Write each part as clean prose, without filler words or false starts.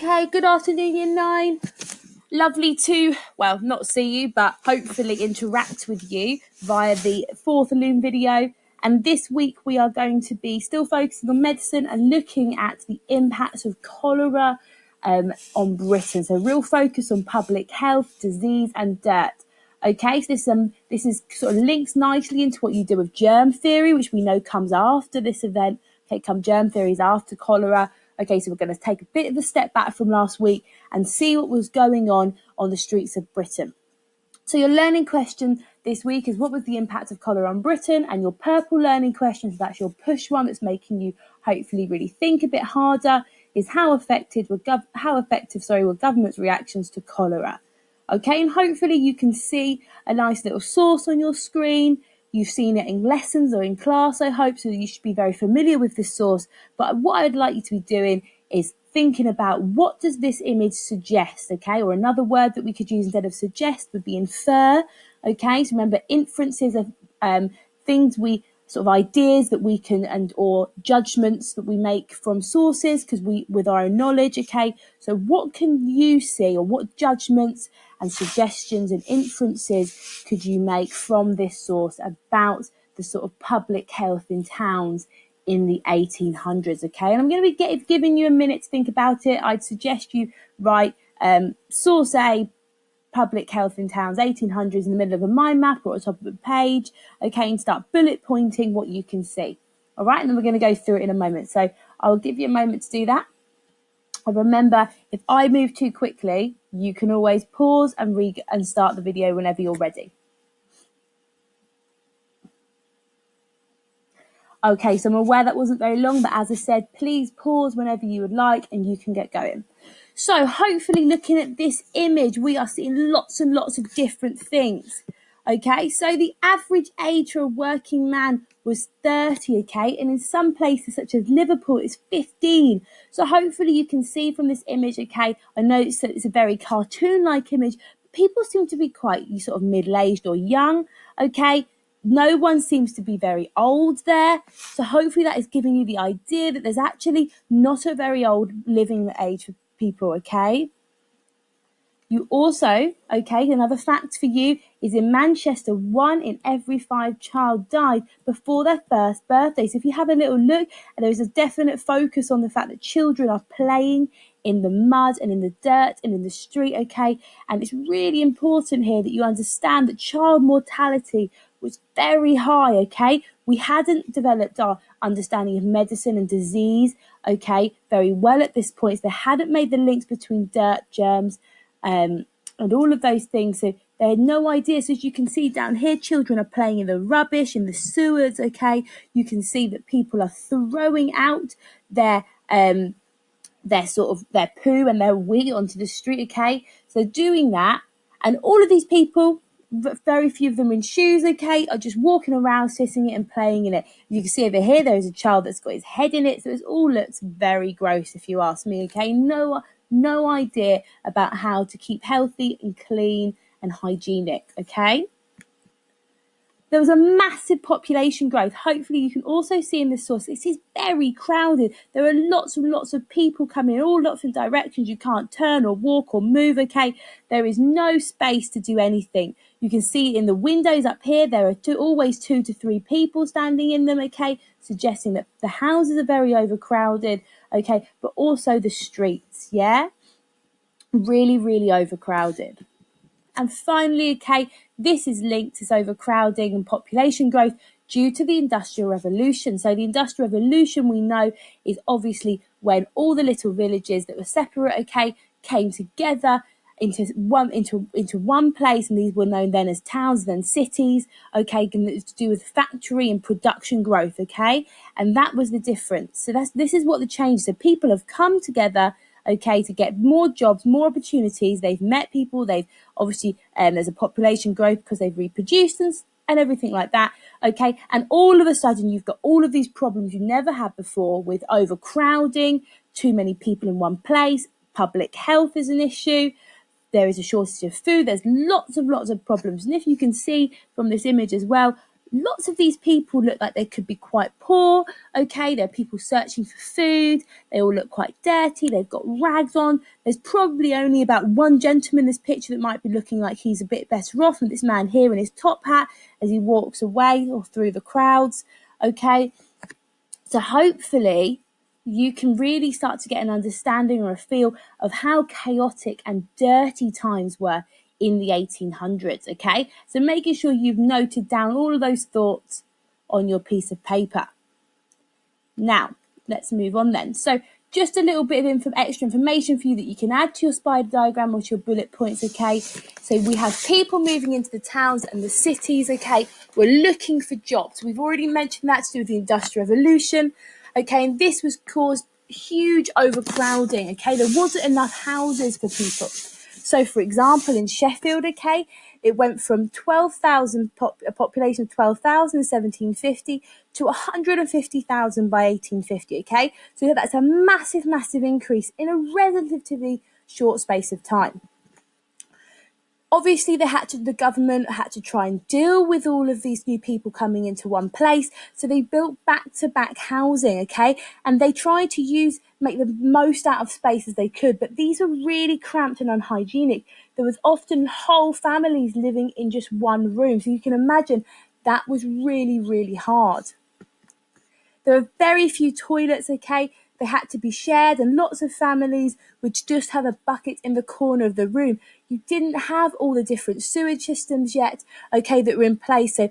Okay, good afternoon, Year 9. Lovely to, well, not see you, but hopefully interact with you via the fourth Loom video. And this week we are going to be still focusing on medicine and looking at the impacts of cholera on Britain. So real focus on public health, disease and dirt. Okay, so this is sort of links nicely into what you do with germ theory, which we know comes after this event. Okay, germ theory is after cholera. Okay, so we're going to take a bit of a step back from last week and see what was going on the streets of Britain. So your learning question this week is, what was the impact of cholera on Britain? And your purple learning question, so that's your push one that's making you hopefully really think a bit harder, is how effective were government's reactions to cholera? Okay, and hopefully you can see a nice little source on your screen. You've seen it in lessons or in class, I hope, so you should be very familiar with this source. But what I'd like you to be doing is thinking about, what does this image suggest, okay? Or another word that we could use instead of suggest would be infer, okay? So remember, inferences are things we, sort of ideas that we can, and or judgments that we make from sources because with our own knowledge, okay? So what can you see, or what judgments and suggestions and inferences could you make from this source about the sort of public health in towns in the 1800s, okay? And I'm going to be giving you a minute to think about it. I'd suggest you write source A, public health in towns 1800s, in the middle of a mind map or at the top of a page, okay, and start bullet pointing what you can see. All right, and then we're going to go through it in a moment. So I'll give you a moment to do that. And remember, if I move too quickly, you can always pause and start the video whenever you're ready. Okay, so I'm aware that wasn't very long, but as I said, please pause whenever you would like and you can get going. So hopefully, looking at this image, we are seeing lots and lots of different things. Okay, so the average age for a working man was 30, okay, and in some places such as Liverpool it's 15. So hopefully you can see from this image, okay, I know it's a very cartoon-like image, but people seem to be quite sort of middle-aged or young, okay. No one seems to be very old there. So hopefully that is giving you the idea that there's actually not a very old living age for people, okay? You also, okay, another fact for you is in Manchester, 1 in every 5 child died before their first birthday. So if you have a little look, and there is a definite focus on the fact that children are playing in the mud and in the dirt and in the street, okay? And it's really important here that you understand that child mortality was very high, okay? We hadn't developed our understanding of medicine and disease, okay, very well at this point. So they hadn't made the links between dirt, germs, and all of those things. So they had no idea. So as you can see down here, children are playing in the rubbish, in the sewers, okay? You can see that people are throwing out their poo and their wee onto the street, okay? So doing that, and all of these people, very few of them in shoes, okay, are just walking around, sitting it and playing in it. You can see over here, there is a child that's got his head in it, so it all looks very gross, if you ask me, okay? No idea about how to keep healthy and clean and hygienic, okay? There was a massive population growth. Hopefully you can also see in this source, this is very crowded. There are lots and lots of people coming in all lots of directions. You can't turn or walk or move, okay? There is no space to do anything. You can see in the windows up here, there are always 2 to 3 people standing in them, okay? Suggesting that the houses are very overcrowded, okay? But also the streets, yeah? Really, really overcrowded. And finally, okay, this is linked to overcrowding and population growth due to the Industrial Revolution. So the Industrial Revolution, we know, is obviously when all the little villages that were separate, okay, came together into one place, and these were known then as towns, then cities, okay, and it's to do with factory and production growth, okay, and that was the difference. So this is what the change. So people have come together, okay, to get more jobs, more opportunities. They've met people. They've obviously there's a population growth because they've reproduced and everything like that, okay? And all of a sudden, you've got all of these problems you never had before with overcrowding, too many people in one place. Public health is an issue. There is a shortage of food. There's lots of problems. And if you can see from this image as well, lots of these people look like they could be quite poor, okay? They're people searching for food. They all look quite dirty. They've got rags on. There's probably only about one gentleman in this picture that might be looking like he's a bit better off than this man here in his top hat as he walks away or through the crowds, okay? So hopefully you can really start to get an understanding or a feel of how chaotic and dirty times were in the 1800s, okay? So making sure you've noted down all of those thoughts on your piece of paper. Now, let's move on then. So just a little bit of extra information for you that you can add to your spider diagram or to your bullet points, okay? So we have people moving into the towns and the cities, okay? We're looking for jobs. We've already mentioned that to do with the Industrial Revolution, okay? And this was caused huge overcrowding, okay? There wasn't enough houses for people. So, for example, in Sheffield, okay, it went from 12,000, a population of 12,000 in 1750 to 150,000 by 1850, okay? So that's a massive, massive increase in a relatively short space of time. Obviously, the government had to try and deal with all of these new people coming into one place. So they built back-to-back housing, okay? And they tried to make the most out of space as they could, but these were really cramped and unhygienic. There was often whole families living in just one room. So you can imagine that was really, really hard. There were very few toilets, okay? They had to be shared, and lots of families would just have a bucket in the corner of the room. You didn't have all the different sewage systems yet, okay, that were in place, so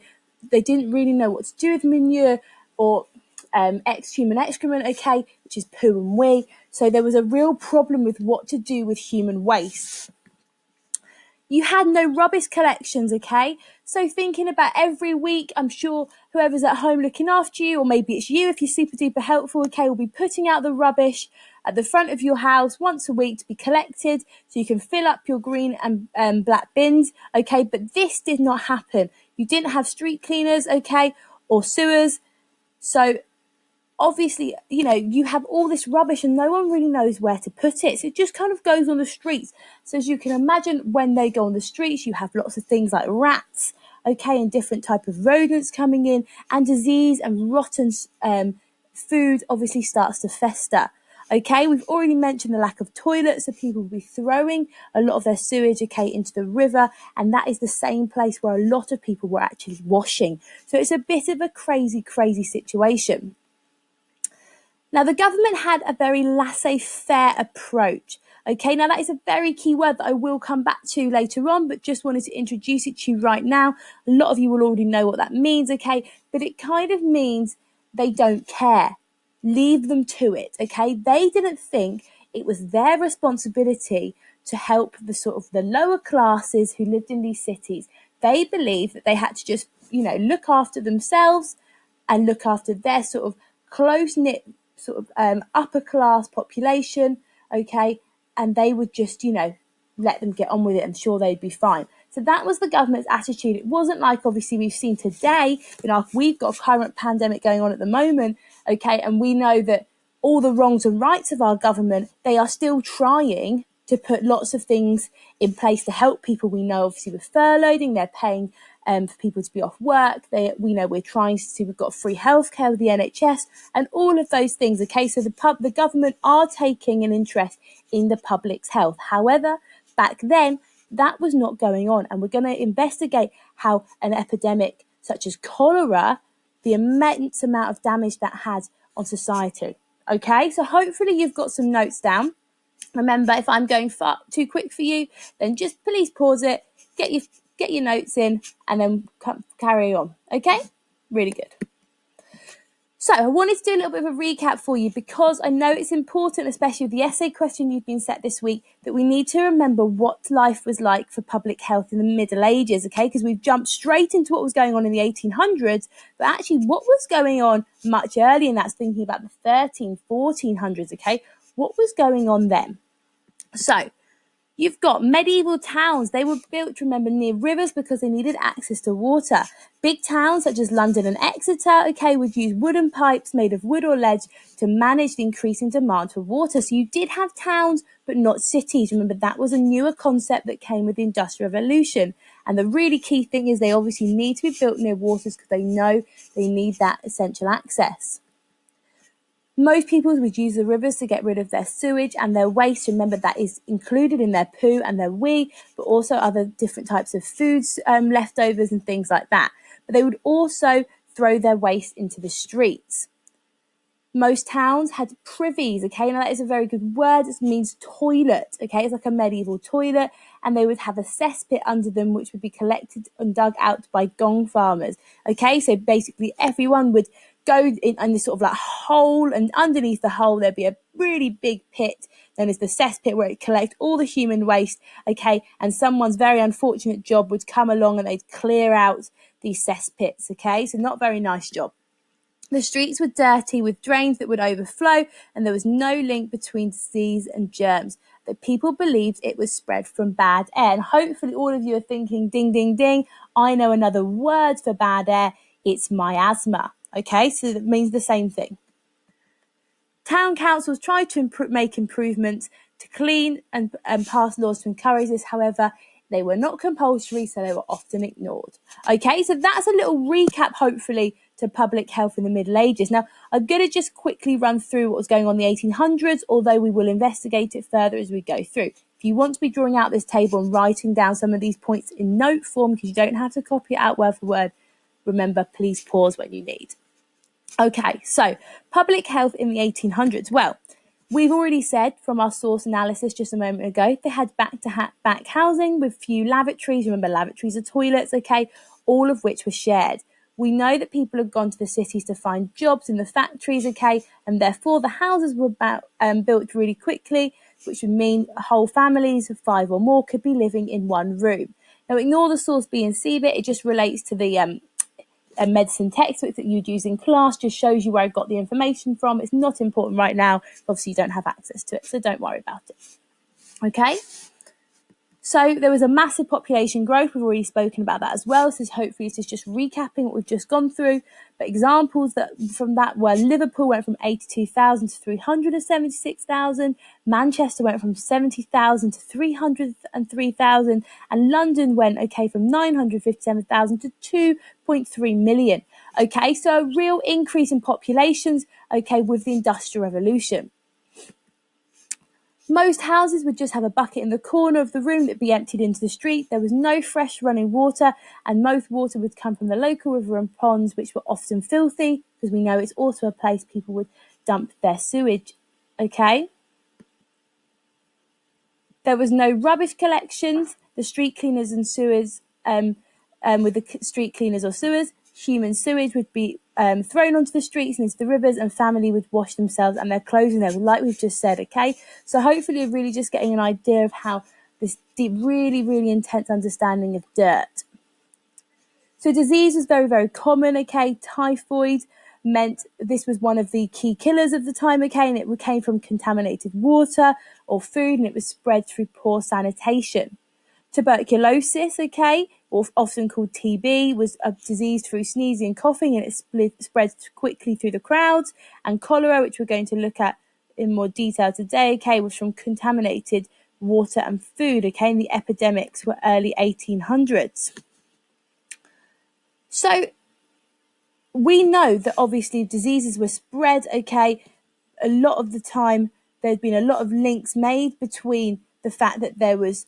they didn't really know what to do with manure or human excrement, okay, which is poo and wee. So there was a real problem with what to do with human waste. You had no rubbish collections, okay? So thinking about every week, I'm sure whoever's at home looking after you, or maybe it's you if you're super duper helpful, okay, will be putting out the rubbish at the front of your house once a week to be collected so you can fill up your green and black bins, okay? But this did not happen. You didn't have street cleaners, okay, or sewers. So obviously, you have all this rubbish and no one really knows where to put it. So it just kind of goes on the streets. So as you can imagine, when they go on the streets, you have lots of things like rats, okay, and different type of rodents coming in, and disease and rotten food obviously starts to fester. Okay, we've already mentioned the lack of toilets, so people will be throwing a lot of their sewage, okay, into the river, and that is the same place where a lot of people were actually washing. So it's a bit of a crazy, crazy situation. Now, the government had a very laissez-faire approach. Okay, now that is a very key word that I will come back to later on, but just wanted to introduce it to you right now. A lot of you will already know what that means, okay? But it kind of means they don't care. Leave them to it, okay? They didn't think it was their responsibility to help the lower classes who lived in these cities. They believed that they had to just, look after themselves and look after their sort of close-knit upper class population, okay, and they would just let them get on with it and sure they'd be fine. So that was the government's attitude. It wasn't like obviously we've seen today, we've got a current pandemic going on at the moment, okay, and we know that all the wrongs and rights of our government, they are still trying to put lots of things in place to help people. We know obviously with furloughing, they're paying for people to be off work. We know we've got free healthcare with the NHS and all of those things. Okay, so the government are taking an interest in the public's health. However, back then that was not going on, and we're going to investigate how an epidemic such as cholera, the immense amount of damage that had on society. Okay, so hopefully you've got some notes down. Remember, if I'm going far too quick for you, then just please pause it, get your notes in, and then carry on. Okay? Really good. So I wanted to do a little bit of a recap for you because I know it's important, especially with the essay question you've been set this week, that we need to remember what life was like for public health in the Middle Ages, okay? Because we've jumped straight into what was going on in the 1800s, but actually what was going on much earlier, and that's thinking about the 1400s, okay? What was going on then? So you've got medieval towns. They were built, remember, near rivers because they needed access to water. Big towns such as London and Exeter, okay, would use wooden pipes made of wood or ledge to manage the increasing demand for water. So you did have towns, but not cities. Remember, that was a newer concept that came with the Industrial Revolution. And the really key thing is they obviously need to be built near waters because they know they need that essential access. Most people would use the rivers to get rid of their sewage and their waste. Remember, that is included in their poo and their wee, but also other different types of foods, leftovers and things like that. But they would also throw their waste into the streets. Most towns had privies, okay? Now that is a very good word. It means toilet, okay? It's like a medieval toilet, and they would have a cesspit under them, which would be collected and dug out by gong farmers, okay? So basically everyone would go in this sort of like hole, and underneath the hole there'd be a really big pit known as the cesspit where it collect all the human waste, okay? And someone's very unfortunate job would come along and they'd clear out these cesspits, okay? So not a very nice job. The streets were dirty with drains that would overflow, and there was no link between disease and germs. That people believed it was spread from bad air. And hopefully all of you are thinking, ding, ding, ding, I know another word for bad air. It's miasma. Okay, so that means the same thing. Town councils tried to make improvements to clean and pass laws to encourage this. However, they were not compulsory, so they were often ignored. Okay, so that's a little recap, hopefully, to public health in the Middle Ages. Now, I'm going to just quickly run through what was going on in the 1800s, although we will investigate it further as we go through. If you want to be drawing out this table and writing down some of these points in note form, because you don't have to copy it out word for word, remember, please pause when you need. Okay, so public health in the 1800s. Well, we've already said from our source analysis just a moment ago, they had back housing with few lavatories. Remember, lavatories are toilets, okay, all of which were shared. We know that people had gone to the cities to find jobs in the factories, okay, and therefore the houses were built really quickly, which would mean whole families of 5 or more could be living in one room. Now, ignore the source B and C bit, it just relates to the a medicine textbook that you'd use in class, just shows you where I got the information from. It's not important right now. Obviously, you don't have access to it, so don't worry about it. Okay? So there was a massive population growth. We've already spoken about that as well. So hopefully this is just recapping what we've just gone through. But examples from that were Liverpool went from 82,000 to 376,000. Manchester went from 70,000 to 303,000. And London went, from 957,000 to 2.3 million. Okay, so a real increase in populations, with the Industrial Revolution. Most houses would just have a bucket in the corner of the room that'd be emptied into the street. There was no fresh running water, and most water would come from the local river and ponds, which were often filthy, because we know it's also a place people would dump their sewage. Okay? There was no rubbish collections. The street cleaners and sewers, with the street cleaners or sewers, human sewage would be thrown onto the streets and into the rivers, and family would wash themselves and their clothes in there, like we've just said, okay? So hopefully you're really just getting an idea of how this deep, really, really intense understanding of dirt. So disease was very, very common, okay? Typhoid meant this was one of the key killers of the time, okay? And it came from contaminated water or food, and it was spread through poor sanitation. Tuberculosis, okay, or often called TB, was a disease through sneezing and coughing, and it spread quickly through the crowds. And cholera, which we're going to look at in more detail today, okay, was from contaminated water and food, okay, and the epidemics were early 1800s. So we know that obviously diseases were spread, okay, a lot of the time there's been a lot of links made between the fact that there was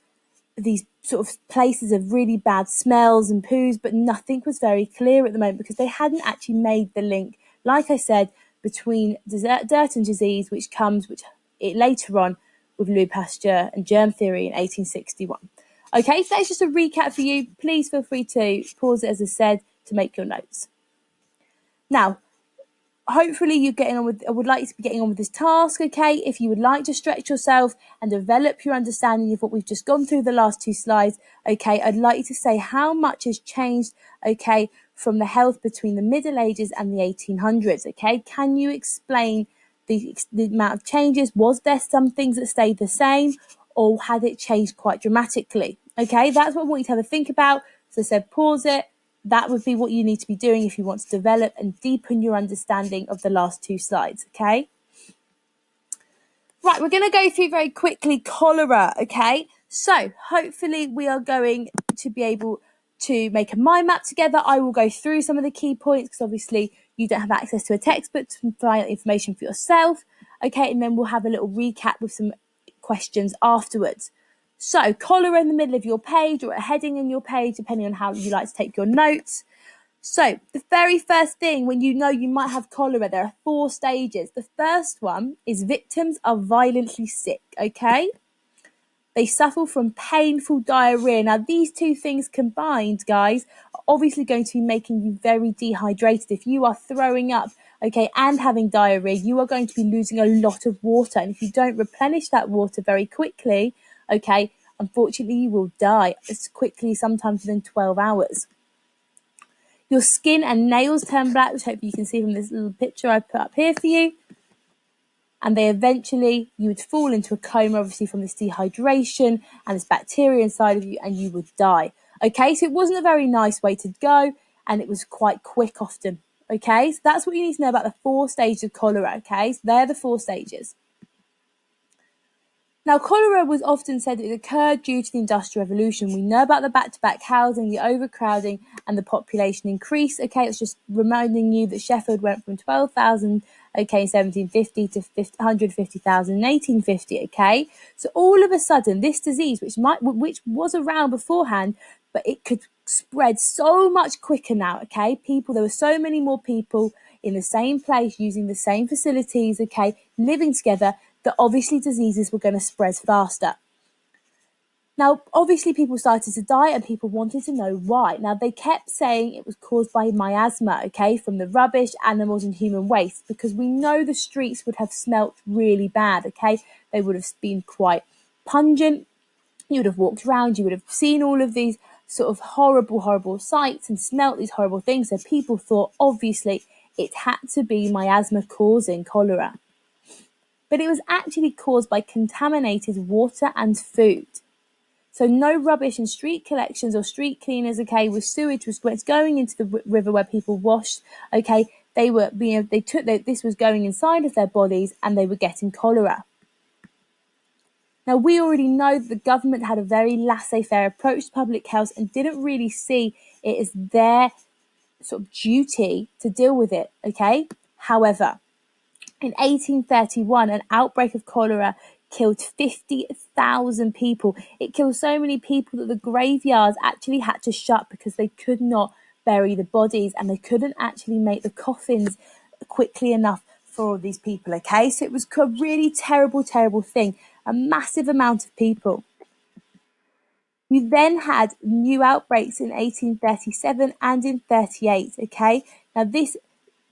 these sort of places of really bad smells and poos, but nothing was very clear at the moment because they hadn't actually made the link, like I said, between dirt and disease, which later on with Louis Pasteur and germ theory in 1861. Okay, so that's just a recap for you. Please feel free to pause it, as I said, to make your notes. Now, hopefully I would like you to be getting on with this task, okay? If you would like to stretch yourself and develop your understanding of what we've just gone through the last 2 slides, okay, I'd like you to say how much has changed, okay, from the health between the Middle Ages and the 1800s, okay? Can you explain the amount of changes? Was there some things that stayed the same, or had it changed quite dramatically? Okay, that's what I want you to have a think about. So I said, pause it. That would be what you need to be doing if you want to develop and deepen your understanding of the last 2 slides, okay? Right, we're going to go through very quickly cholera, okay? So hopefully we are going to be able to make a mind map together. I will go through some of the key points because obviously you don't have access to a textbook to find out information for yourself. Okay, and then we'll have a little recap with some questions afterwards. So cholera in the middle of your page or a heading in your page, depending on how you like to take your notes. So the very first thing when you know you might have cholera, there are 4 stages. The first one is victims are violently sick, okay? They suffer from painful diarrhea. Now, these 2 things combined, guys, are obviously going to be making you very dehydrated. If you are throwing up, okay, and having diarrhea, you are going to be losing a lot of water. And if you don't replenish that water very quickly, okay, unfortunately, you will die as quickly, sometimes within 12 hours. Your skin and nails turn black, which hopefully you can see from this little picture I put up here for you. And you would fall into a coma, obviously from this dehydration and this bacteria inside of you, and you would die. Okay, so it wasn't a very nice way to go, and it was quite quick often. Okay, so that's what you need to know about the 4 stages of cholera. Okay, so they're the 4 stages. Now, cholera was often said it occurred due to the Industrial Revolution. We know about the back-to-back housing, the overcrowding, and the population increase. Okay, it's just reminding you that Sheffield went from 12,000, okay, in 1750 to 150,000 in 1850. Okay, so all of a sudden, this disease, which was around beforehand, but it could spread so much quicker now. Okay, there were so many more people in the same place using the same facilities. Okay, living together, that obviously diseases were going to spread faster. Now, obviously people started to die and people wanted to know why. Now, they kept saying it was caused by miasma, okay, from the rubbish, animals and human waste, because we know the streets would have smelt really bad, okay? They would have been quite pungent. You would have walked around, you would have seen all of these sort of horrible sights and smelt these horrible things. So people thought, obviously, it had to be miasma causing cholera. But it was actually caused by contaminated water and food. So no rubbish in street collections or street cleaners, okay, with sewage was going into the river where people washed, okay, this was going inside of their bodies and they were getting cholera. Now, we already know that the government had a very laissez-faire approach to public health and didn't really see it as their sort of duty to deal with it, okay? However, in 1831, an outbreak of cholera killed 50,000 people. It killed so many people that the graveyards actually had to shut because they could not bury the bodies and they couldn't actually make the coffins quickly enough for all these people, okay? So it was a really terrible thing, a massive amount of people. We then had new outbreaks in 1837 and in 38, okay? Now, this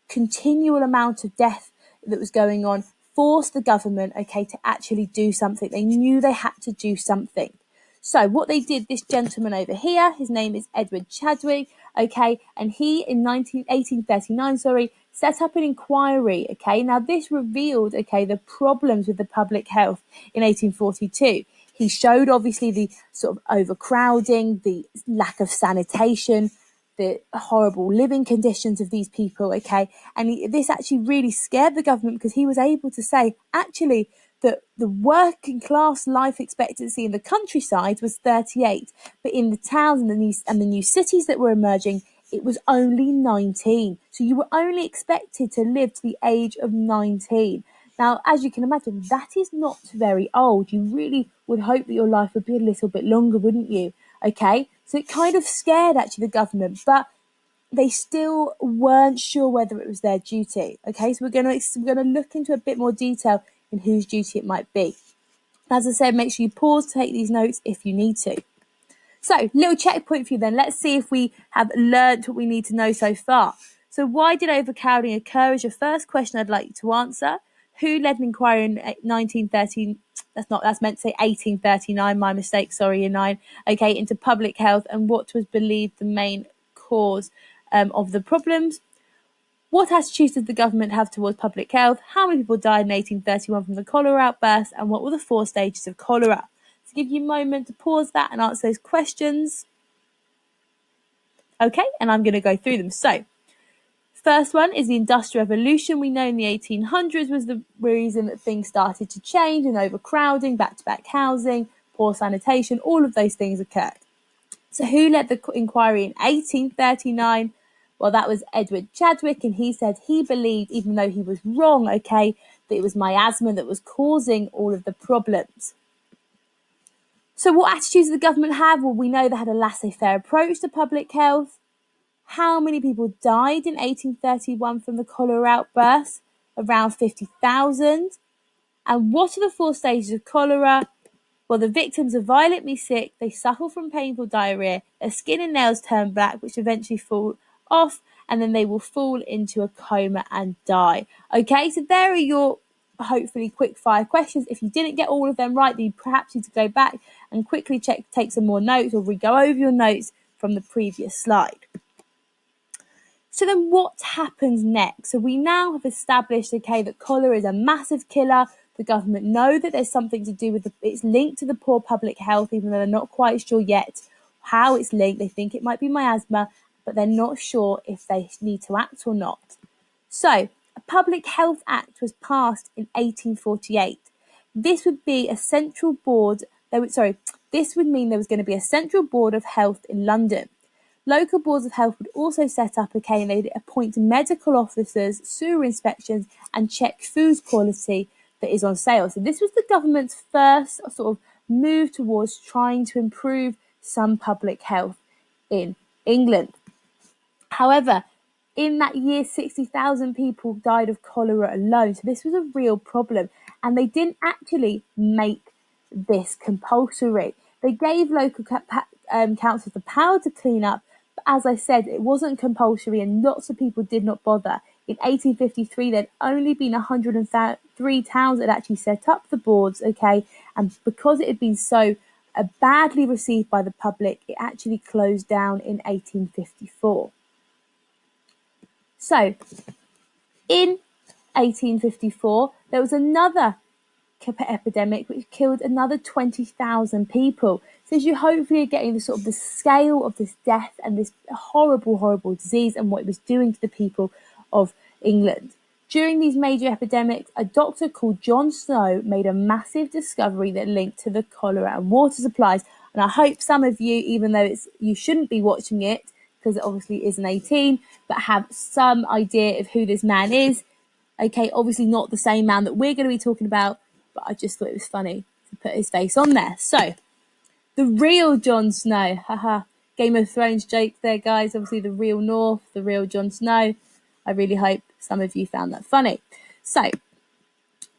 continual amount of death that was going on forced the government, okay, to actually do something. They knew they had to do something. So what they did, this gentleman over here, his name is Edward Chadwick, okay, and he in 1839, set up an inquiry, okay. Now this revealed, okay, the problems with the public health in 1842. He showed obviously the sort of overcrowding, the lack of sanitation, the horrible living conditions of these people, okay? And this actually really scared the government because he was able to say, actually, that the working class life expectancy in the countryside was 38, but in the towns and the new cities that were emerging, it was only 19. So you were only expected to live to the age of 19. Now, as you can imagine, that is not very old. You really would hope that your life would be a little bit longer, wouldn't you? Okay, so it kind of scared actually the government, but they still weren't sure whether it was their duty. Okay, so we're gonna look into a bit more detail in whose duty it might be. As I said, make sure you pause to take these notes if you need to. So, little checkpoint for you then. Let's see if we have learnt what we need to know so far. So, why did overcrowding occur is your first question I'd like you to answer. Who led an inquiry in 1913? That's meant to say 1839, my mistake, sorry, in 9. Okay, into public health and what was believed the main cause of the problems. What attitudes did the government have towards public health? How many people died in 1831 from the cholera outburst? And what were the 4 stages of cholera? To give you a moment to pause that and answer those questions. Okay, and I'm going to go through them. So, first one is the Industrial Revolution. We know in the 1800s was the reason that things started to change and overcrowding, back-to-back housing, poor sanitation, all of those things occurred. So who led the inquiry in 1839? Well, that was Edward Chadwick, and he said he believed, even though he was wrong, okay, that it was miasma that was causing all of the problems. So what attitudes did the government have? Well, we know they had a laissez-faire approach to public health. How many people died in 1831 from the cholera outburst? Around 50,000. And what are the 4 stages of cholera? Well, the victims are violently sick, they suffer from painful diarrhea, their skin and nails turn black, which eventually fall off, and then they will fall into a coma and die. Okay, so there are your hopefully quick fire questions. If you didn't get all of them right, then you perhaps need to go back and quickly take some more notes, or re-go over your notes from the previous slide. So then what happens next? So we now have established, okay, that cholera is a massive killer. The government know that there's something to do with it's linked to the poor public health, even though they're not quite sure yet how it's linked. They think it might be miasma, but they're not sure if they need to act or not. So a Public Health Act was passed in 1848. This would be a central board, this would mean there was going to be a central board of health in London. Local boards of health would also set up, okay, and they'd appoint medical officers, sewer inspections, and check food quality that is on sale. So this was the government's first sort of move towards trying to improve some public health in England. However, in that year, 60,000 people died of cholera alone. So this was a real problem. And they didn't actually make this compulsory. They gave local councils the power to clean up. But as I said, it wasn't compulsory and lots of people did not bother. In 1853, there'd only been 103 towns that actually set up the boards, okay? And because it had been so badly received by the public, it actually closed down in 1854. So, in 1854, there was another epidemic which killed another 20,000 people. So as you hopefully are getting the sort of the scale of this death and this horrible, horrible disease and what it was doing to the people of England. During these major epidemics, a doctor called John Snow made a massive discovery that linked to the cholera and water supplies. And I hope some of you, even though you shouldn't be watching it, because it obviously isn't 18, but have some idea of who this man is. Okay, obviously not the same man that we're going to be talking about, but I just thought it was funny to put his face on there. So, the real Jon Snow, haha, Game of Thrones joke there, guys. Obviously, the real North, the real Jon Snow. I really hope some of you found that funny. So,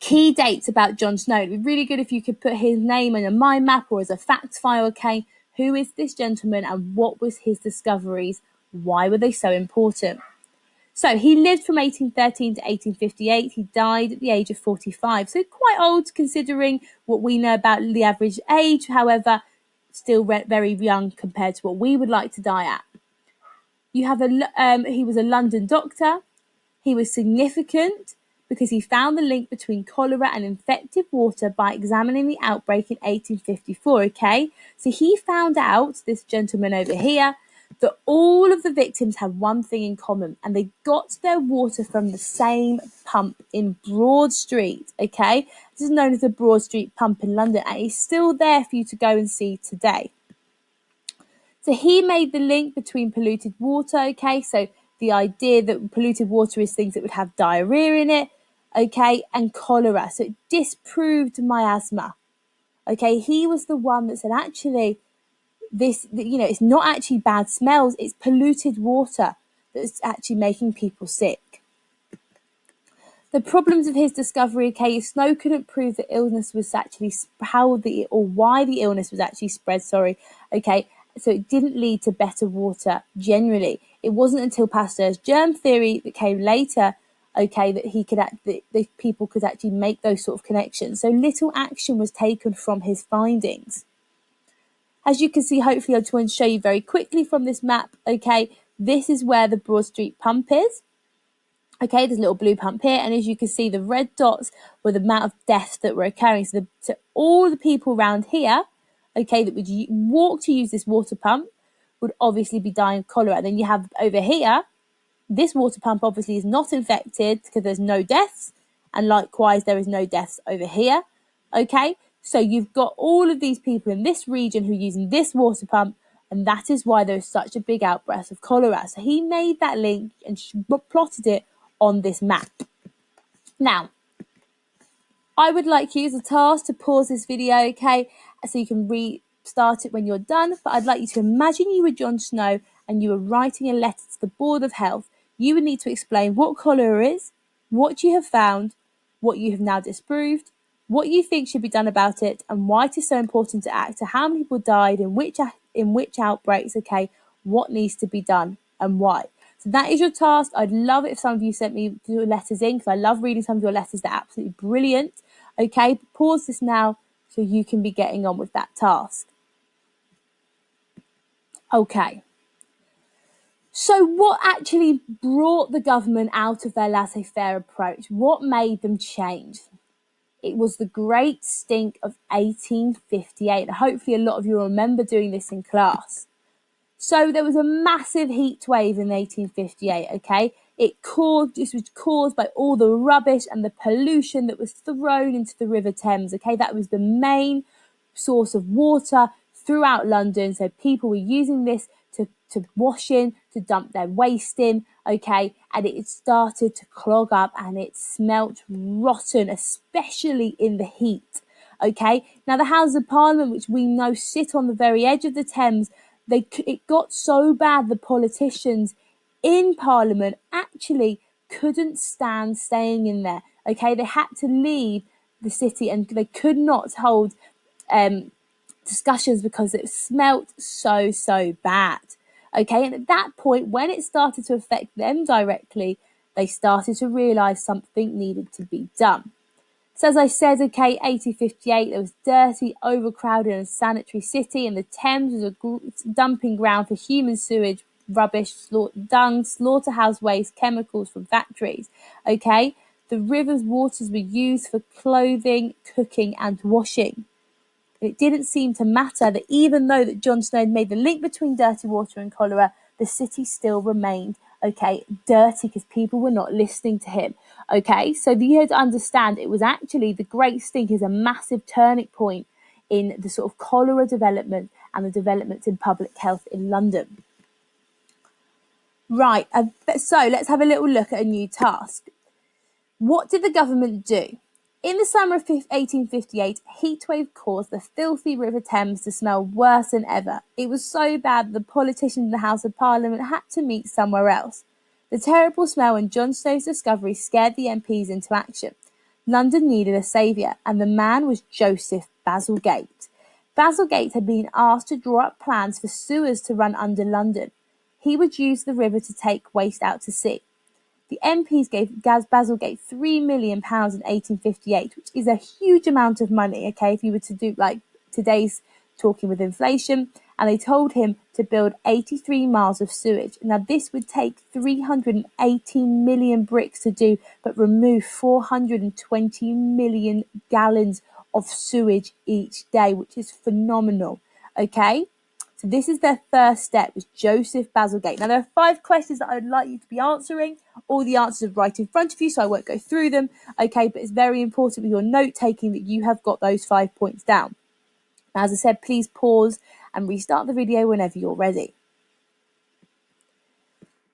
key dates about Jon Snow. It'd be really good if you could put his name in a mind map or as a facts file, okay? Who is this gentleman and what was his discoveries? Why were they so important? So he lived from 1813 to 1858. He died at the age of 45. So quite old considering what we know about the average age. However, still very young compared to what we would like to die at. You have he was a London doctor. He was significant because he found the link between cholera and infected water by examining the outbreak in 1854, okay? So he found out, this gentleman over here, that all of the victims had one thing in common, and they got their water from the same pump in Broad Street, okay? This is known as the Broad Street pump in London, and it's still there for you to go and see today. So he made the link between polluted water, okay? So the idea that polluted water is things that would have diarrhea in it, okay, and cholera. So it disproved miasma, okay? He was the one that said, actually, it's not actually bad smells, it's polluted water that's actually making people sick. The problems of his discovery, okay, Snow couldn't prove that illness was actually why the illness was actually spread, okay, so it didn't lead to better water generally. It wasn't until Pasteur's germ theory that came later, okay, that people could actually make those sort of connections. So little action was taken from his findings. As you can see, hopefully I just want to show you very quickly from this map, okay, this is where the Broad Street pump is. Okay, there's a little blue pump here, and as you can see, the red dots were the amount of deaths that were occurring. So all the people around here, okay, that would walk to use this water pump would obviously be dying of cholera. And then you have over here, this water pump obviously is not infected because there's no deaths, and likewise there is no deaths over here, okay? So you've got all of these people in this region who are using this water pump, and that is why there is such a big outburst of cholera. So he made that link and plotted it on this map. Now, I would like you as a task to pause this video, okay, so you can restart it when you're done, but I'd like you to imagine you were Jon Snow and you were writing a letter to the Board of Health. You would need to explain what cholera is, what you have found, what you have now disproved, what you think should be done about it, and why it is so important to act, to how many people died, in which outbreaks, okay, what needs to be done and why. So that is your task. I'd love it if some of you sent me your letters in, because I love reading some of your letters. They're absolutely brilliant. Okay, pause this now so you can be getting on with that task. Okay. So what actually brought the government out of their laissez-faire approach? What made them change? It was the Great Stink of 1858. Hopefully a lot of you remember doing this in class. So there was a massive heat wave in 1858, okay? This was caused by all the rubbish and the pollution that was thrown into the River Thames, okay? That was the main source of water throughout London. So people were using this to wash in, to dump their waste in, okay? And it started to clog up and it smelt rotten, especially in the heat, okay? Now, the Houses of Parliament, which we know sit on the very edge of the Thames, it got so bad the politicians in Parliament actually couldn't stand staying in there, okay? They had to leave the city and they could not hold discussions because it smelt so bad, okay? And at that point, when it started to affect them directly, they started to realise something needed to be done. So as I said, okay, 1858, there was dirty, overcrowded and unsanitary city, and the Thames was a dumping ground for human sewage, rubbish, dung, slaughterhouse waste, chemicals from factories, okay? The river's waters were used for clothing, cooking and washing. It didn't seem to matter that even though that Jon Snow made the link between dirty water and cholera, the city still remained, okay, dirty because people were not listening to him, okay? So you had to understand it was actually the Great Stink is a massive turning point in the sort of cholera development and the developments in public health in London. Right, so let's have a little look at a new task. What did the government do? In the summer of 1858, a heatwave caused the filthy River Thames to smell worse than ever. It was so bad the politicians in the House of Parliament had to meet somewhere else. The terrible smell and Jon Snow's discovery scared the MPs into action. London needed a saviour, and the man was Joseph Bazalgette. Bazalgette had been asked to draw up plans for sewers to run under London. He would use the river to take waste out to sea. The MPs gave Bazalgette £3 million in 1858, which is a huge amount of money, okay, if you were to do like today's talking with inflation, and they told him to build 83 miles of sewage. Now, this would take 318 million bricks to do, but remove 420 million gallons of sewage each day, which is phenomenal, okay? So this is their first step, was Joseph Bazalgette. Now, there are 5 questions that I'd like you to be answering. All the answers are right in front of you, so I won't go through them, okay? But it's very important with your note-taking that you have got those 5 points down. Now, as I said, please pause and restart the video whenever you're ready.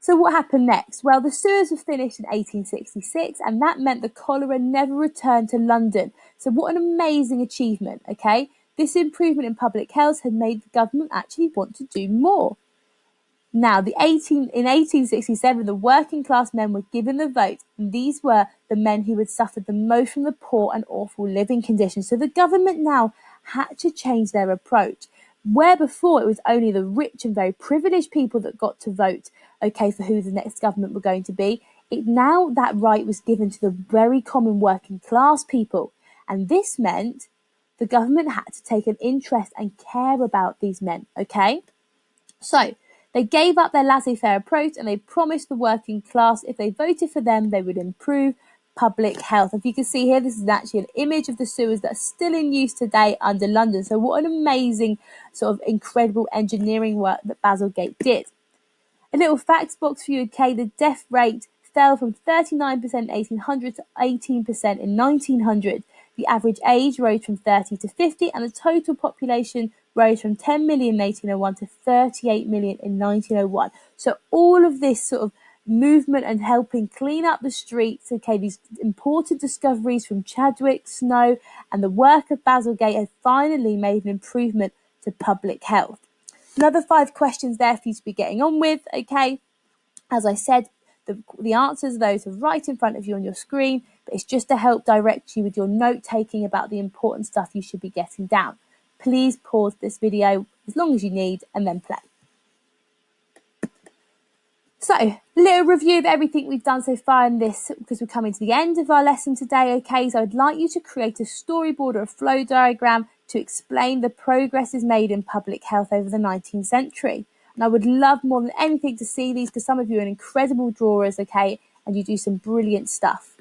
So what happened next? Well, the sewers were finished in 1866, and that meant the cholera never returned to London. So what an amazing achievement, okay? This improvement in public health had made the government actually want to do more. Now, in 1867, the working class men were given the vote, and these were the men who had suffered the most from the poor and awful living conditions. So the government now had to change their approach. Where before it was only the rich and very privileged people that got to vote, okay, for who the next government were going to be, now that right was given to the very common working class people. And this meant the government had to take an interest and care about these men, okay? So they gave up their laissez-faire approach and they promised the working class if they voted for them, they would improve public health. If you can see here, this is actually an image of the sewers that are still in use today under London. So what an amazing sort of incredible engineering work that Bazalgette did. A little facts box for you, okay? The death rate fell from 39% in 1800 to 18% in 1900. The average age rose from 30 to 50, and the total population rose from 10 million in 1801 to 38 million in 1901. So all of this sort of movement and helping clean up the streets, okay, these important discoveries from Chadwick, Snow, and the work of Bazalgette have finally made an improvement to public health. Another 5 questions there for you to be getting on with, okay? As I said, the answers, those are right in front of you on your screen, but it's just to help direct you with your note-taking about the important stuff you should be getting down. Please pause this video as long as you need and then play. So, a little review of everything we've done so far in this, because we're coming to the end of our lesson today, okay? So I'd like you to create a storyboard or a flow diagram to explain the progresses made in public health over the 19th century. And I would love more than anything to see these, because some of you are incredible drawers, okay? And you do some brilliant stuff.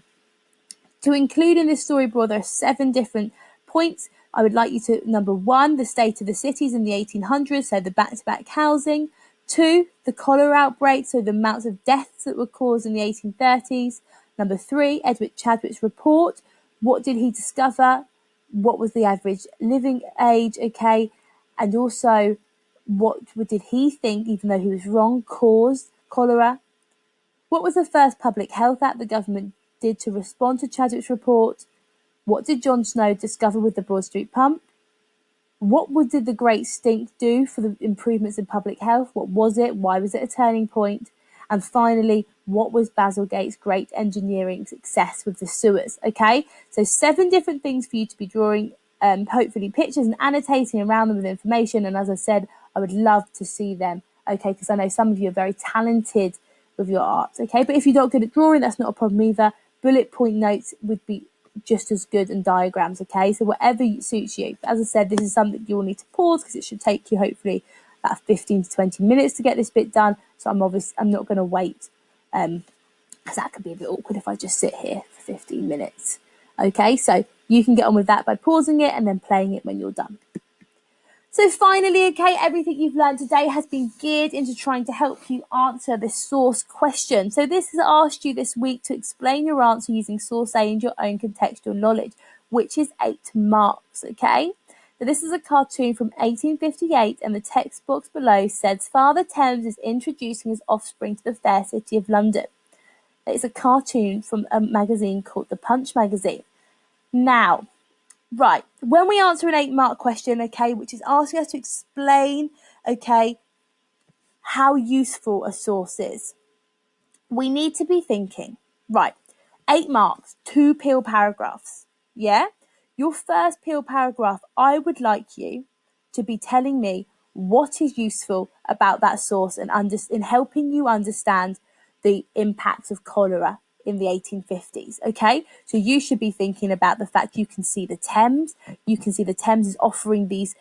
To include in this storyboard, there are 7 different points. I would like you to, number 1, the state of the cities in the 1800s, so the back-to-back housing. 2, the cholera outbreak, so the amounts of deaths that were caused in the 1830s. Number 3, Edward Chadwick's report. What did he discover? What was the average living age, okay? And also, what did he think, even though he was wrong, caused cholera? What was the first public health act the government did to respond to Chadwick's report? What did John Snow discover with the Broad Street pump? What did the Great Stink do for the improvements in public health? What was it? Why was it a turning point? And finally, what was Bazalgette's great engineering success with the sewers? Okay, so 7 different things for you to be drawing, hopefully pictures and annotating around them with information. And as I said, I would love to see them, okay, because I know some of you are very talented with your art, okay? But if you're not good at drawing, that's not a problem either. Bullet point notes would be just as good, and diagrams, okay? So whatever suits you. As I said, this is something you'll need to pause, because it should take you hopefully about 15 to 20 minutes to get this bit done. So I'm not going to wait, because that could be a bit awkward if I just sit here for 15 minutes. Okay, so you can get on with that by pausing it and then playing it when you're done. So finally, okay, everything you've learned today has been geared into trying to help you answer this source question. So this has asked you this week to explain your answer using source A and your own contextual knowledge, which is 8 marks, okay? So this is a cartoon from 1858, and the text box below says, Father Thames is introducing his offspring to the fair city of London. It's a cartoon from a magazine called the Punch magazine. Now, right, when we answer an 8-mark question, okay, which is asking us to explain, okay, how useful a source is, we need to be thinking, right, 8 marks, 2 peel paragraphs, yeah? Your first peel paragraph, I would like you to be telling me what is useful about that source and in helping you understand the impacts of cholera in the 1850s, okay? So you should be thinking about the fact you can see the Thames. You can see the Thames is offering these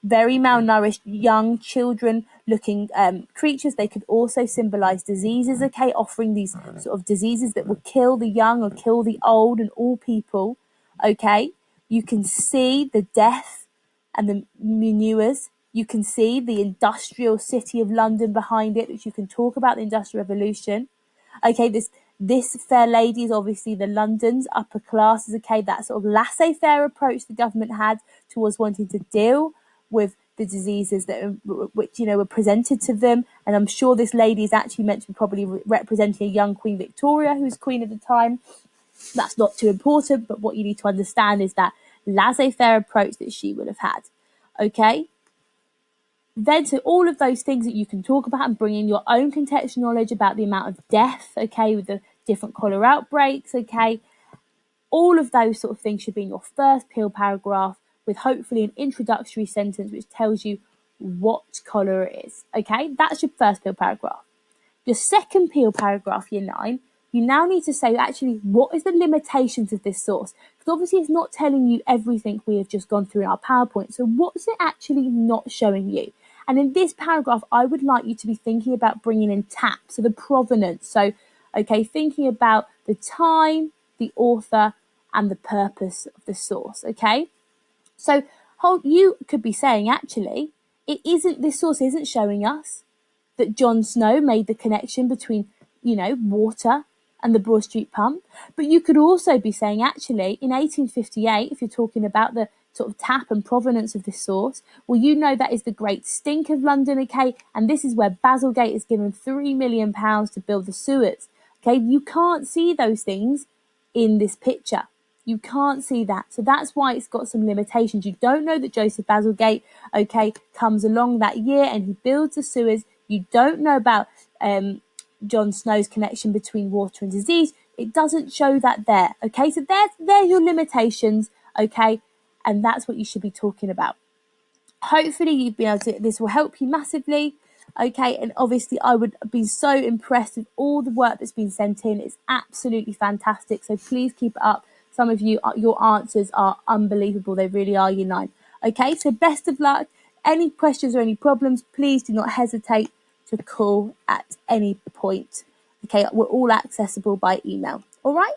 very malnourished young children looking creatures. They could also symbolize diseases, okay, offering these sort of diseases that would kill the young or kill the old and all people, okay? You can see the death and the manures. You can see the industrial city of London behind it, which you can talk about the Industrial Revolution. Okay, this fair lady is obviously the London's upper classes, okay, that sort of laissez-faire approach the government had towards wanting to deal with the diseases that which were presented to them. And I'm sure this lady is actually meant to be probably representing a young Queen Victoria, who was queen at the time. That's not too important, but what you need to understand is that laissez-faire approach that she would have had, okay? Then to all of those things that you can talk about and bring in your own contextual knowledge about the amount of death, okay, with the different cholera outbreaks, okay, all of those sort of things should be in your first peel paragraph, with hopefully an introductory sentence which tells you what cholera is, okay? That's your first peel paragraph. Your second peel paragraph, year 9, you now need to say, actually, what is the limitations of this source? Because obviously it's not telling you everything we have just gone through in our PowerPoint. So what's it actually not showing you? And in this paragraph, I would like you to be thinking about bringing in TAP, so the provenance. So, okay, thinking about the time, the author, and the purpose of the source, okay? So you could be saying, actually, this source isn't showing us that Jon Snow made the connection between, water and the Broad Street pump. But you could also be saying, actually, in 1858, if you're talking about the sort of tap and provenance of this source, well, you know that is the Great Stink of London, okay? And this is where Basilgate is given £3 million to build the sewers, okay? You can't see those things in this picture. You can't see that. So that's why it's got some limitations. You don't know that Joseph Basilgate, okay, comes along that year and he builds the sewers. You don't know about John Snow's connection between water and disease. It doesn't show that there, okay? So they're your limitations, okay? And that's what you should be talking about. Hopefully you've been able to, this will help you massively, okay? And obviously I would be so impressed with all the work that's been sent in. It's absolutely fantastic. So please keep it up. Some of you, your answers are unbelievable. They really are, Year 9. Okay, so best of luck. Any questions or any problems, please do not hesitate to call at any point. Okay, we're all accessible by email. All right.